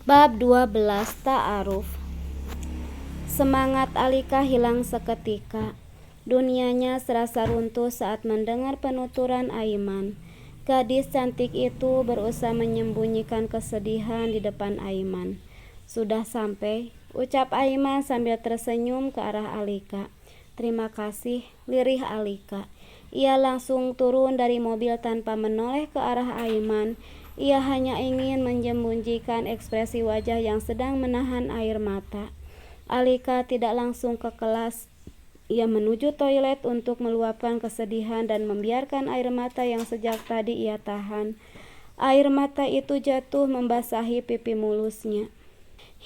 Bab 12 Ta'aruf. Semangat Alika hilang seketika. Dunianya serasa runtuh saat mendengar penuturan Aiman. Gadis cantik itu berusaha menyembunyikan kesedihan di depan Aiman. "Sudah sampai," ucap Aiman sambil tersenyum ke arah Alika. "Terima kasih," lirih Alika. Ia langsung turun dari mobil tanpa menoleh ke arah Aiman. Ia hanya ingin menyembunyikan ekspresi wajah yang sedang menahan air mata. Alika tidak langsung ke kelas. Ia menuju toilet untuk meluapkan kesedihan dan membiarkan air mata yang sejak tadi ia tahan. Air mata itu jatuh membasahi pipi mulusnya.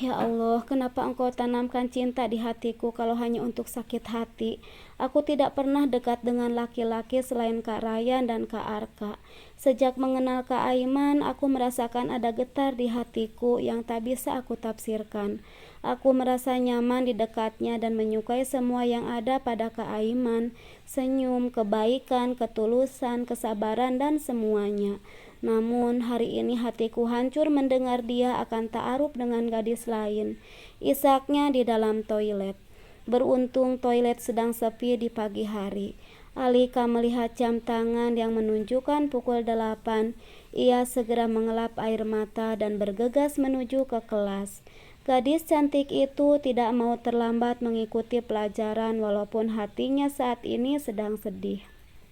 "Ya Allah, kenapa Engkau tanamkan cinta di hatiku kalau hanya untuk sakit hati? Aku tidak pernah dekat dengan laki-laki selain Kak Rayan dan Kak Arka. Sejak mengenal Kak Aiman, aku merasakan ada getar di hatiku yang tak bisa aku tafsirkan. Aku merasa nyaman di dekatnya dan menyukai semua yang ada pada Kak Aiman. Senyum, kebaikan, ketulusan, kesabaran, dan semuanya. Namun hari ini hatiku hancur mendengar dia akan ta'aruf dengan gadis lain," isaknya di dalam toilet. Beruntung toilet sedang sepi di pagi hari. Alika melihat jam tangan yang menunjukkan pukul 8. Ia segera mengelap air mata dan bergegas menuju ke kelas. Gadis cantik itu tidak mau terlambat mengikuti pelajaran walaupun hatinya saat ini sedang sedih.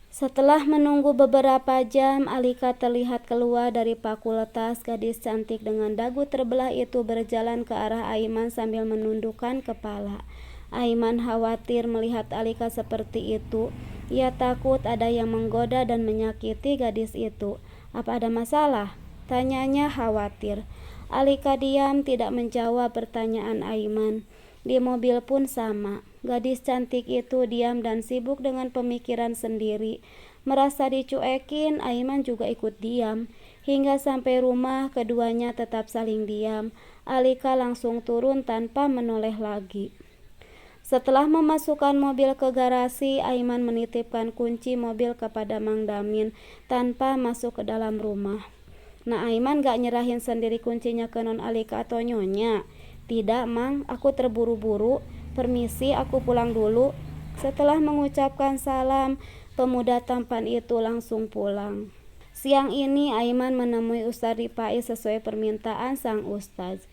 Setelah menunggu beberapa jam, Alika terlihat keluar dari fakultas. Gadis cantik dengan dagu terbelah itu berjalan ke arah Aiman sambil menundukkan kepala. Aiman khawatir melihat Alika seperti itu. Ia takut ada yang menggoda dan menyakiti gadis itu. "Apa ada masalah?" tanyanya khawatir. Alika diam tidak menjawab pertanyaan Aiman. Di mobil pun sama. Gadis cantik itu diam dan sibuk dengan pemikiran sendiri. Merasa dicuekin, Aiman juga ikut diam. Hingga sampai rumah, keduanya tetap saling diam. Alika langsung turun tanpa menoleh lagi. Setelah memasukkan mobil ke garasi, Aiman menitipkan kunci mobil kepada Mang Damin tanpa masuk ke dalam rumah. "Nah, Aiman gak nyerahin sendiri kuncinya ke Non Alika atau Nyonya?" "Tidak, Mang, aku terburu-buru. Permisi, aku pulang dulu." Setelah mengucapkan salam, pemuda tampan itu langsung pulang. Siang ini Aiman menemui Ustadz Ripai sesuai permintaan sang Ustadz.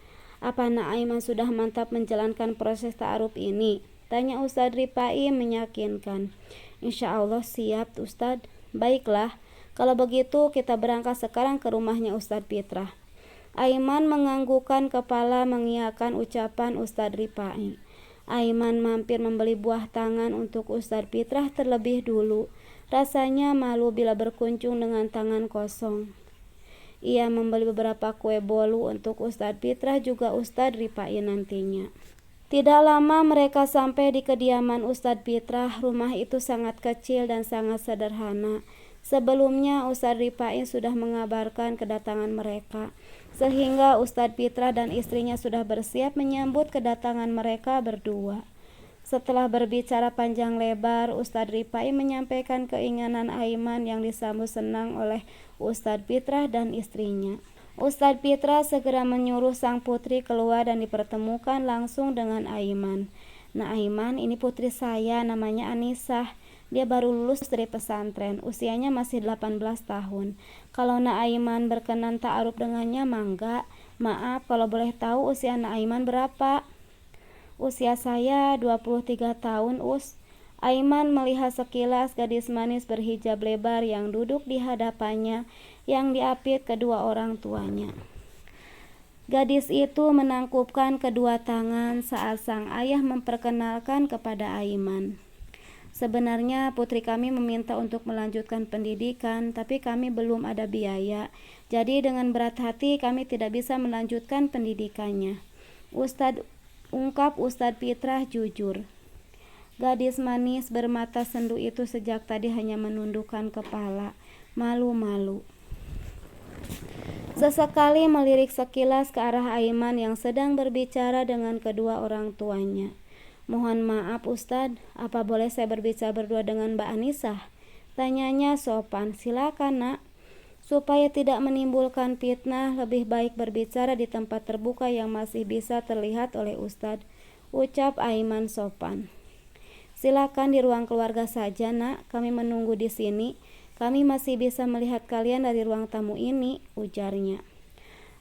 "Apa Nak Aiman sudah mantap menjalankan proses ta'aruf ini?" tanya Ustadz Ripai meyakinkan. "Insya Allah siap Ustadz." "Baiklah, kalau begitu kita berangkat sekarang ke rumahnya Ustadz Fitrah." Aiman menganggukkan kepala mengiyakan ucapan Ustadz Ripai. Aiman mampir membeli buah tangan untuk Ustadz Fitrah terlebih dulu. Rasanya malu bila berkunjung dengan tangan kosong. Ia membeli beberapa kue bolu untuk Ustadz Fitrah juga Ustadz Ripai nantinya. Tidak lama mereka sampai di kediaman Ustadz Fitrah. Rumah itu sangat kecil dan sangat sederhana. Sebelumnya Ustadz Ripai sudah mengabarkan kedatangan mereka, sehingga Ustadz Fitrah dan istrinya sudah bersiap menyambut kedatangan mereka berdua. Setelah berbicara panjang lebar, Ustadz Ripai menyampaikan keinginan Aiman yang disambut senang oleh Ustadz Fitrah dan istrinya. Ustadz Fitrah segera menyuruh sang putri keluar dan dipertemukan langsung dengan Aiman. "Nah Aiman, ini putri saya, namanya Anisah. Dia baru lulus dari pesantren, usianya masih 18 tahun. Kalau Nak Aiman berkenan ta'aruf dengannya, mangga. Maaf, kalau boleh tahu usia Nak Aiman berapa?" "Usia saya 23 tahun, Us." Aiman melihat sekilas gadis manis berhijab lebar yang duduk di hadapannya, yang diapit kedua orang tuanya. Gadis itu menangkupkan kedua tangan saat sang ayah memperkenalkan kepada Aiman. "Sebenarnya putri kami meminta untuk melanjutkan pendidikan, tapi kami belum ada biaya. Jadi dengan berat hati kami tidak bisa melanjutkan pendidikannya," ungkap Ustadz Fitrah jujur. Gadis manis bermata sendu itu sejak tadi hanya menundukkan kepala, malu-malu. Sesekali melirik sekilas ke arah Aiman yang sedang berbicara dengan kedua orang tuanya. "Mohon maaf Ustadz, apa boleh saya berbicara berdua dengan Mbak Anisah?" tanyanya sopan. "Silakan Nak." Supaya tidak menimbulkan fitnah, lebih baik berbicara di tempat terbuka yang masih bisa terlihat oleh Ustadz, ucap Aiman sopan. Silakan di ruang keluarga saja, Nak. Kami menunggu di sini. Kami masih bisa melihat kalian dari ruang tamu ini, ujarnya.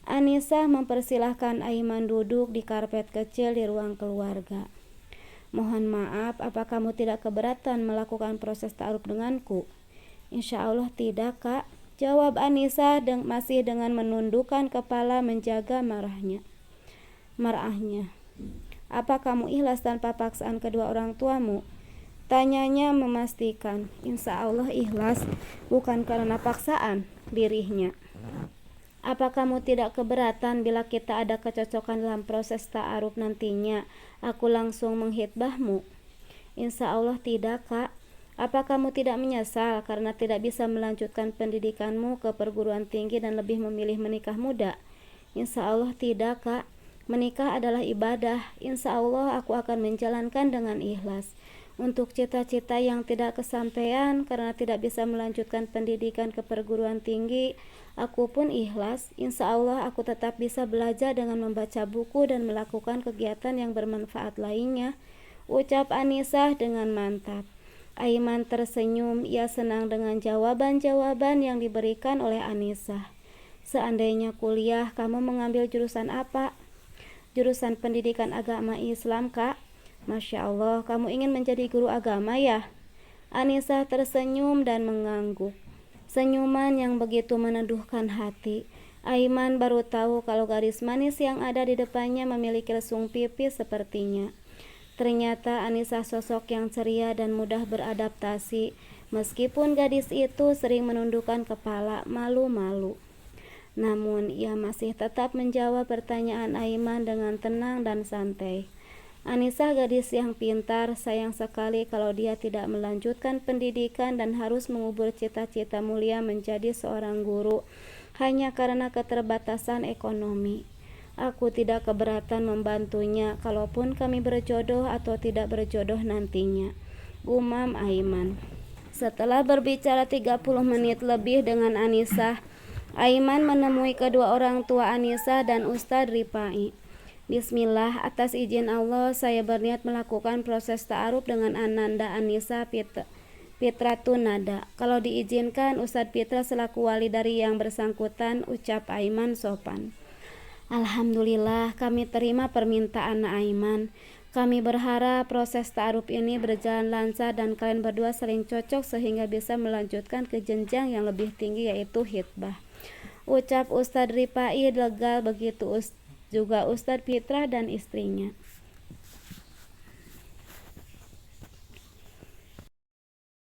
Anissa mempersilahkan Aiman duduk di karpet kecil di ruang keluarga. Mohon maaf, apa kamu tidak keberatan melakukan proses ta'aruf denganku? Insya Allah tidak, Kak, jawab Anissa masih dengan menundukkan kepala menjaga marahnya. Apa kamu ikhlas tanpa paksaan kedua orang tuamu? Tanyanya memastikan. Insya Allah ikhlas, bukan karena paksaan, lirihnya. Apa kamu tidak keberatan bila kita ada kecocokan dalam proses ta'aruf nantinya? Aku langsung menghitbahmu. Insya Allah tidak, Kak. Apa kamu tidak menyesal karena tidak bisa melanjutkan pendidikanmu ke perguruan tinggi dan lebih memilih menikah muda? Insya Allah tidak, Kak. Menikah adalah ibadah. Insya Allah aku akan menjalankan dengan ikhlas. Untuk cita-cita yang tidak kesampaian karena tidak bisa melanjutkan pendidikan ke perguruan tinggi, aku pun ikhlas. Insya Allah aku tetap bisa belajar dengan membaca buku dan melakukan kegiatan yang bermanfaat lainnya, ucap Anissa dengan mantap. Aiman tersenyum, ia senang dengan jawaban-jawaban yang diberikan oleh Anissa. Seandainya kuliah, kamu mengambil jurusan apa? Jurusan pendidikan agama Islam, Kak. Masya Allah, kamu ingin menjadi guru agama ya? Anissa tersenyum dan mengangguk. Senyuman yang begitu meneduhkan hati. Aiman baru tahu kalau gadis manis yang ada di depannya memiliki lesung pipi sepertinya. Ternyata Anissa sosok yang ceria dan mudah beradaptasi, meskipun gadis itu sering menundukkan kepala malu-malu. Namun ia masih tetap menjawab pertanyaan Aiman dengan tenang dan santai. Anissa gadis yang pintar, sayang sekali kalau dia tidak melanjutkan pendidikan dan harus mengubur cita-cita mulia menjadi seorang guru hanya karena keterbatasan ekonomi. Aku tidak keberatan membantunya kalaupun kami berjodoh atau tidak berjodoh nantinya, gumam Aiman. Setelah berbicara 30 menit lebih dengan Anissa, Aiman menemui kedua orang tua Anissa dan Ustadz Rifai. Bismillah, atas izin Allah saya berniat melakukan proses ta'aruf dengan Ananda Anissa Fitratun Nada. Kalau diizinkan Ustadz Fitra selaku wali dari yang bersangkutan, ucap Aiman sopan. Alhamdulillah, kami terima permintaan Aiman. Kami berharap proses ta'aruf ini berjalan lancar dan kalian berdua saling cocok sehingga bisa melanjutkan ke jenjang yang lebih tinggi yaitu hitbah, ucap Ustadz Rifai lega, begitu juga Ustadz Fitra dan istrinya.